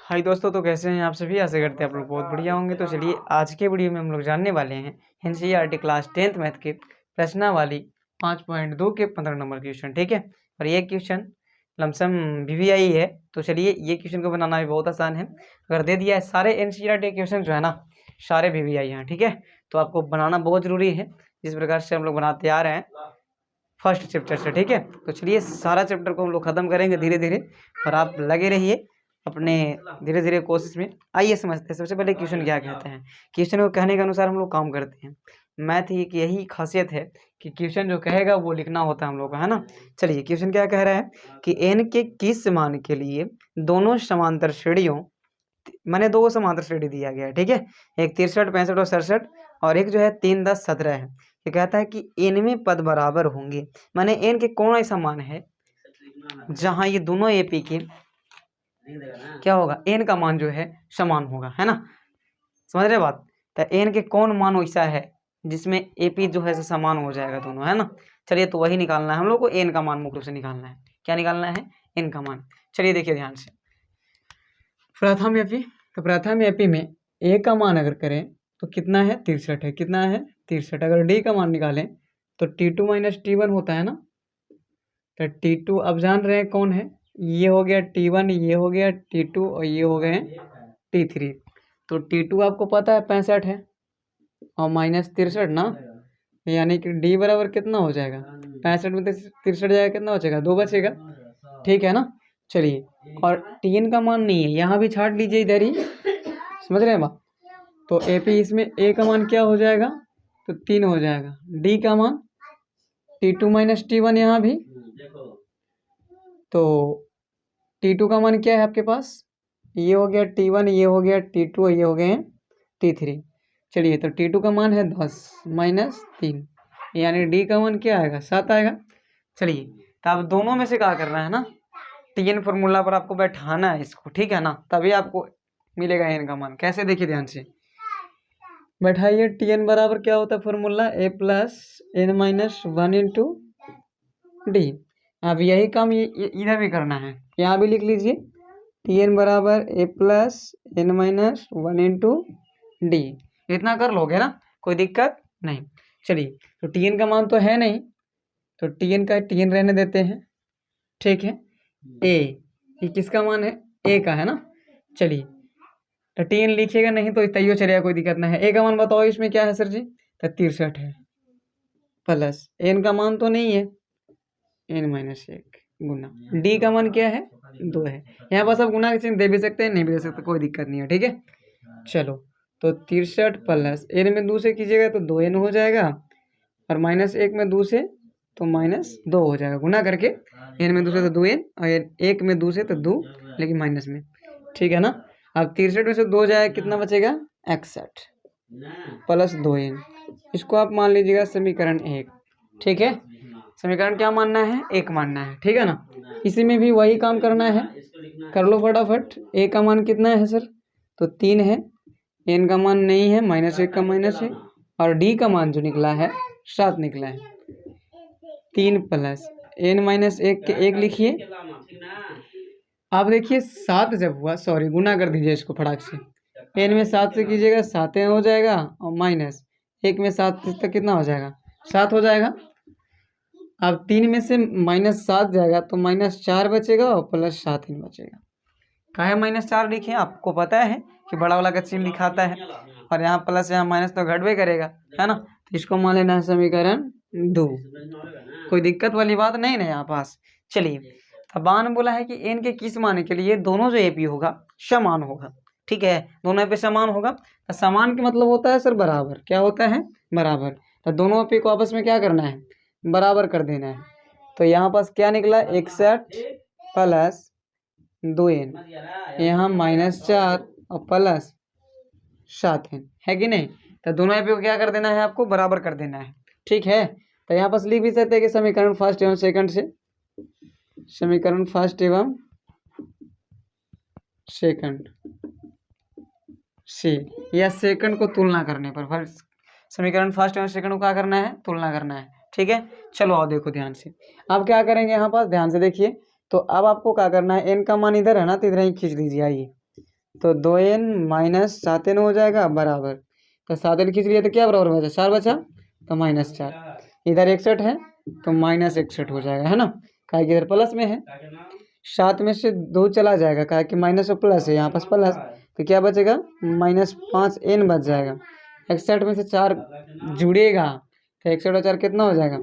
हाय दोस्तों, तो कैसे हैं आप सभी। आशा करते हैं आप लोग बहुत बढ़िया होंगे। तो चलिए आज के वीडियो में हम लोग जानने वाले हैं एनसीईआरटी क्लास 10th मैथ के प्रश्नावली 5.2 के 15 नंबर क्वेश्चन। ठीक है, और ये क्वेश्चन लमसम वीवीआई है। तो चलिए ये क्वेश्चन को बनाना भी बहुत आसान है। अगर दे दिया है सारे एनसीईआरटी क्वेश्चन जो है ना, सारे वीवीआई हैं। ठीक है, तो आपको बनाना बहुत जरूरी है, जिस प्रकार से हम लोग बनाते आ रहे हैं फर्स्ट चैप्टर से। ठीक है, तो चलिए सारा चैप्टर को हम लोग खत्म करेंगे धीरे धीरे, और आप लगे रहिए अपने धीरे धीरे कोशिश में। आइए समझते हैं सबसे पहले क्वेश्चन क्या कहते हैं। क्वेश्चन को कहने के अनुसार हम लोग काम करते हैं। मैथ की यही खासियत है कि क्वेश्चन जो कहेगा वो लिखना होता है हम लोग का, है ना। चलिए क्वेश्चन क्या कह रहा है कि n के किस मान के लिए दोनों समांतर श्रेणियों, मैंने दो समांतर श्रेणी दिया गया है। ठीक है, एक 63, 65 और 67, और एक जो है 3, 10, 17 है। ये कहता है कि इनमें पद बराबर होंगे, माने n के कौन ऐसा मान है जहां ये दोनों एपी के क्या होगा, n का मान जो है समान होगा, है ना। समझ रहे बात। तो n के कौन मान ऐसा है जिसमें एपी जो है समान हो जाएगा दोनों, है ना। चलिए तो वही निकालना है हम लोग को, n का मान मुख्य रूप से निकालना है। क्या निकालना है? n का मान। चलिए देखिए ध्यान से, प्रथम एपी, तो प्रथम एपी में a का मान अगर करें तो कितना है, 63 है। कितना है? 63। अगर d का मान निकालें तो T2 माइनस T1 होता है ना। तो T2 अब जान रहे हैं कौन है, ये हो गया T1, ये हो गया T2 और ये हो गए T3। तो T2 आपको पता है 65 है और माइनस 63 ना, यानी कि D बराबर कितना हो जाएगा, 65 में 63 जाएगा, कितना बचेगा, 2 बचेगा। ठीक है ना। चलिए, और Tn का मान नहीं है, यहाँ भी छाट लीजिए इधर ही, समझ रहे हैं बात। तो एपी इसमें a का मान क्या हो जाएगा, तो 3 हो जाएगा। d का मान T2 माइनस T1 यहाँ भी, तो T2 का मान क्या है आपके पास, ये हो गया T1, ये हो गया T2 और ये हो गए T3। चलिए तो T2 का मान है 10 माइनस 3, यानी D का मान क्या आएगा, 7 आएगा। चलिए तो अब दोनों में से क्या करना है ना, Tn फॉर्मूला पर आपको बैठाना है इसको, ठीक है ना, तभी आपको मिलेगा n का मान। कैसे, देखिए ध्यान से बैठाइए। Tn बराबर क्या होता है formula, a plus n minus 1 into D. अब यही काम इधर भी करना है, यहाँ भी लिख लीजिए Tn बराबर a plus n minus 1 into D. इतना कर लोगे ना, कोई दिक्कत नहीं। चलिए तो Tn का मान तो है नहीं, तो Tn का Tn रहने देते हैं। ठीक है, a ये किसका मान है, a का है ना। चलिए तो Tn लिखिएगा नहीं तो तैयो चलेगा, कोई दिक्कत नहीं है। a का मान बताओ इसमें क्या है सर जी, तो 63 है, प्लस n का मान तो नहीं है, n माइनस 1 गुना d का मान क्या है, 2 है। यहाँ पास आप गुना के चिन्ह दे भी सकते हैं, नहीं भी दे सकते, कोई दिक्कत नहीं है। ठीक है, चलो तो 63 प्लस n में 2 से कीजिएगा तो 2n हो जाएगा, और माइनस 1 में 2 से तो माइनस 2 हो जाएगा। गुना करके n में 2 से तो 2n, और 1 में 2 से तो 2, लेकिन माइनस में। ठीक है ना। अब 63 में से 2 जाएगा, कितना बचेगा, 61 प्लस 2n। इसको आप मान लीजिएगा समीकरण 1। ठीक है, समीकरण क्या मानना है, 1 मानना है। ठीक है ना, इसी में भी वही काम करना है, कर लो फटाफट। a का मान कितना है सर, तो 3 है, n का मान नहीं है, माइनस 1 का माइनस है, और d का मान जो निकला है 7 निकला है। 3 प्लस n माइनस 1 के 1 लिखिए। आप देखिए 7 जब हुआ, सॉरी गुना कर दीजिए इसको फटाक से, n में 7 से कीजिएगा 7 हो जाएगा, और माइनस 1 में 7 तक कितना हो जाएगा, 7 हो जाएगा। अब 3 में से माइनस 7 जाएगा तो माइनस 4 बचेगा और प्लस 7 ही बचेगा। काहे माइनस 4 लिखे, आपको पता है कि बड़ा वाला का चिन्ह लिखाता है, और यहाँ प्लस यहाँ माइनस तो घटबे करेगा, है ना। तो इसको मान लेना है समीकरण 2, कोई दिक्कत वाली बात नहीं ना यहाँ पास। चलिए अब बान बोला है कि n के किस मान के लिए दोनों जो एपी होगा समान होगा। ठीक है, दोनों एपी समान होगा। तो समान का मतलब होता है सर बराबर, क्या होता है, बराबर। तो दोनों एपी को आपस में क्या करना है, बराबर कर देना है। तो यहाँ पास क्या निकला, 61 प्लस 2n, यहाँ माइनस 4 और प्लस 7n, है कि नहीं। तो दोनों एपी को क्या कर देना है, आपको बराबर कर देना है। ठीक है, तो यहाँ पास लिख भी सकते हैं कि समीकरण फर्स्ट एवं सेकंड से, समीकरण फर्स्ट एवं सेकंड से, या सेकंड को तुलना करने पर, फर्स्ट समीकरण फर्स्ट एवं सेकंड को क्या करना है, तुलना करना है। ठीक है, चलो आओ देखो ध्यान से, अब क्या करेंगे यहाँ पास, ध्यान से देखिए। तो अब आपको क्या करना है, n का मान इधर है ना, तो इधर ही खींच दीजिए। आइए तो 2n माइनस 7n हो जाएगा बराबर, तो 7n खींच लिया तो क्या बराबर बचा, 4 बचा, तो -4। इधर 61 है तो -61 हो जाएगा, है ना, काहे कि इधर प्लस में है। 7 में से 2 चला जाएगा, काहे कि माइनस और प्लस है, यहाँ पास प्लस, तो क्या बचेगा, -5n बच जाएगा। 61 में से 4 जुड़ेगा तो 61 और 4 कितना हो जाएगा,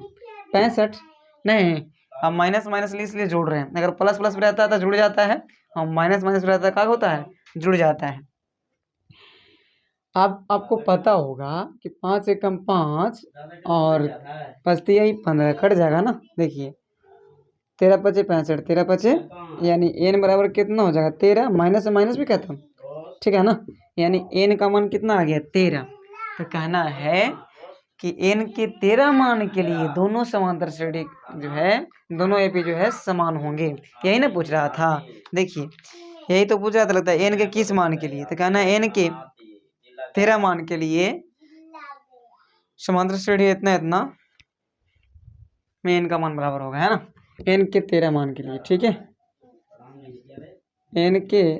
65। नहीं, अब माइनस माइनस इसलिए जोड़ रहे हैं, अगर प्लस प्लस रहता है तो जुड़ जाता है, और माइनस माइनस रहता है क्या होता है, जुड़ जाता है। अब आपको पता होगा कि 5 एकम 5 और 5×3 15 कट जाएगा ना, देखिए 13 पचे 65, 13 पचे यानी n बराबर कितना हो जाएगा, 13, माइनस से माइनस भी खत्म, ठीक है ना, यानी n का मान कितना आ गया, 13। तो कहना है कि n के 13 मान के लिए दोनों समांतर श्रेणी जो है, दोनों एपी जो है समान होंगे, यही ना पूछ रहा था। देखिए यही तो पूछ रहा था, लगता है n के किस मान के लिए, तो कहना है n के 13 मान के लिए समांतर श्रेणी इतना इतना में n का मान बराबर होगा, है ना, n के 13 मान के लिए, ठीक है, n के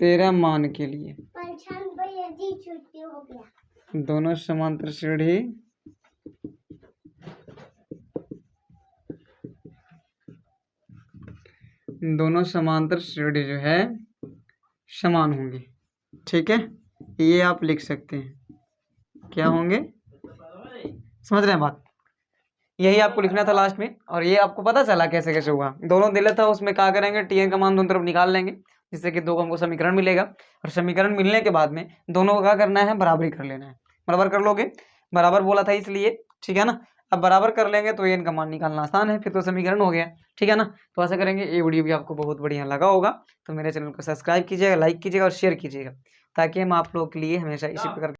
13 मान के लिए दोनों समांतर श्रेणी जो है समान होंगे, ठीक है, ये आप लिख सकते हैं, क्या होंगे, समझ रहे हैं बात, यही आपको लिखना था लास्ट में। और ये आपको पता चला कैसे कैसे हुआ, दोनों दिले था, उसमें क्या करेंगे, tn का मान दोनों तरफ निकाल लेंगे, जिससे कि 2 का हमको समीकरण मिलेगा, और समीकरण मिलने के बाद में दोनों को क्या करना है, बराबरी कर लेना है, बराबर कर लोगे, बराबर बोला था इसलिए, ठीक है ना। अब बराबर कर लेंगे तो n का मान निकालना आसान है, फिर तो समीकरण हो गया, ठीक है ना। तो ऐसा करेंगे, ये वीडियो भी आपको बहुत बढ़िया लगा होगा, तो मेरे चैनल को सब्सक्राइब कीजिएगा, लाइक कीजिएगा और शेयर कीजिएगा, ताकि हम आप लोगों के लिए हमेशा इसी प्रकार